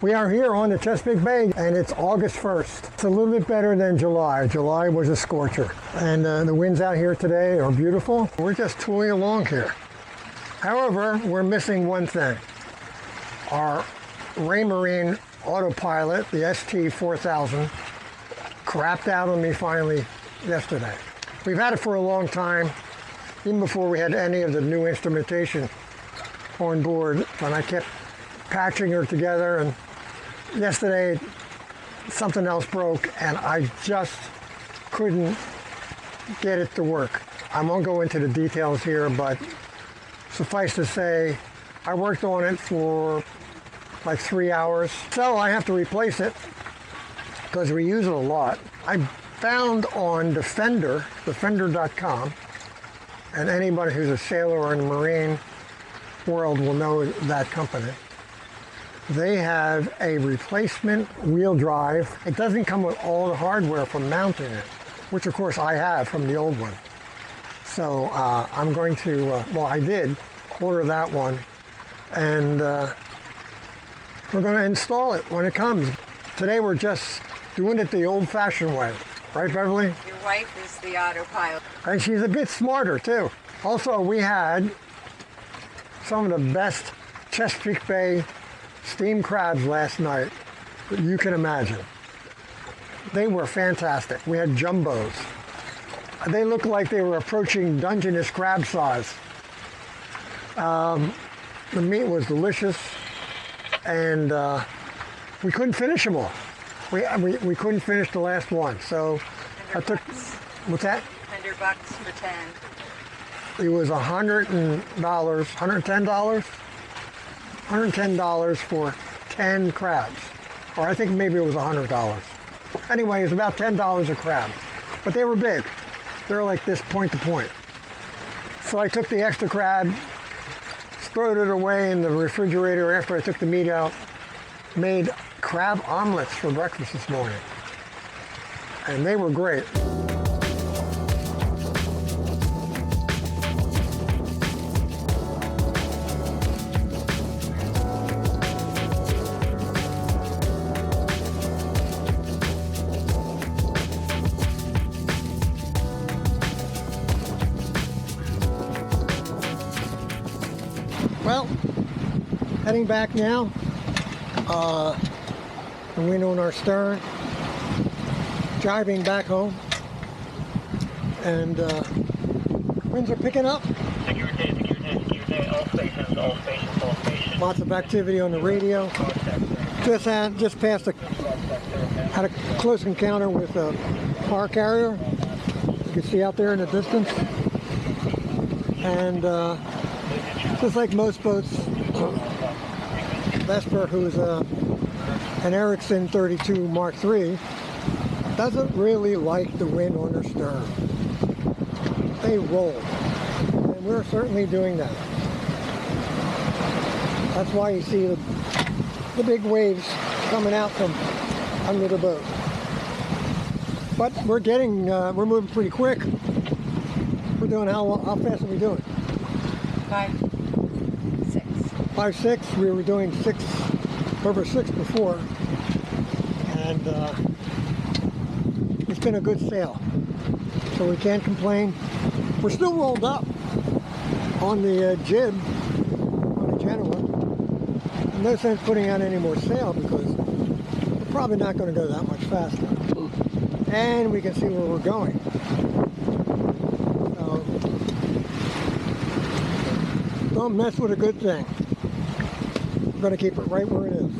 We are here on the Chesapeake Bay, and it's August 1st. It's a little bit better than July. July was a scorcher. And the winds out here today are beautiful. We're just tooling along here. However, we're missing one thing. Our Raymarine Autopilot, the ST4000, crapped out on me finally yesterday. We've had it for a long time, even before we had any of the new instrumentation on board, and I kept patching her together, and yesterday something else broke and I just couldn't get it to work. I won't go into the details here, but suffice to say, I worked on it for like 3 hours. So I have to replace it because we use it a lot. I found on defender.com, and anybody who's a sailor or in the marine world will know that company. They have a replacement wheel drive. It doesn't come with all the hardware for mounting it, which of course I have from the old one. So I'm going to, well, I did order that one, and we're going to install it when it comes. Today we're just doing it the old-fashioned way. Right, Beverly? Your wife is the autopilot. And she's a bit smarter, too. Also, we had some of the best Chesapeake Bay steamed crabs last night that you can imagine. They were fantastic. We had jumbos. They looked like they were approaching Dungeness crab size. The meat was delicious, and we couldn't finish them all. We couldn't finish the last one, so I took, what's that? $100 for 10. It was $110, $110 for 10 crabs, or I think maybe it was $100. Anyway, it was about $10 a crab, but they were big. They were like this point to point. So I took the extra crab, throwed it away in the refrigerator after I took the meat out, made crab omelets for breakfast this morning, and they were great. Well, heading back now. The wind on our stern, driving back home, and winds are picking up. Security, all stations, all stations, all stations. Lots of activity on the radio. Just passed had a close encounter with a car carrier. You can see out there in the distance, and just like most boats, Vesper, who's an Ericsson 32 Mark III, doesn't really like the wind on their stern. They roll, and we're certainly doing that. That's why you see the big waves coming out from under the boat. But we're moving pretty quick. We're doing, how fast are we doing? 5.6. 5.6. We were doing over 6 before, and it's been a good sail, so we can't complain. We're still rolled up on the jib on the Genoa. No sense putting out any more sail because we're probably not going to go that much faster, and we can see where we're going. So don't mess with a good thing. We're going to keep it right where it is.